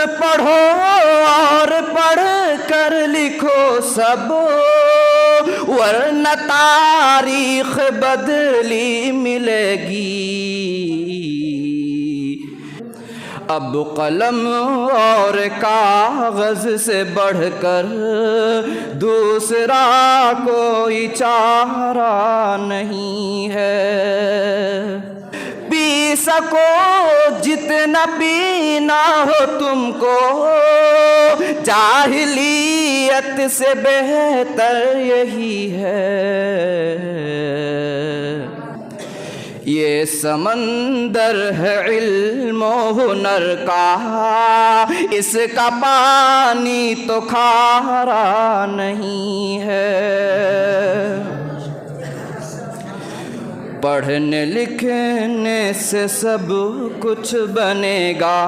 پڑھو اور پڑھ کر لکھو سب، ورنہ تاریخ بدلی ملے گی۔ اب قلم اور کاغذ سے بڑھ کر دوسرا کوئی چارہ نہیں ہے۔ پی سکو جتنا پینا ہو تم کو، جاہلیت سے بہتر یہی ہے۔ یہ سمندر ہے علم و ہنر کا، اس کا پانی تو کھارا نہیں ہے۔ پڑھنے لکھنے سے سب کچھ بنے گا،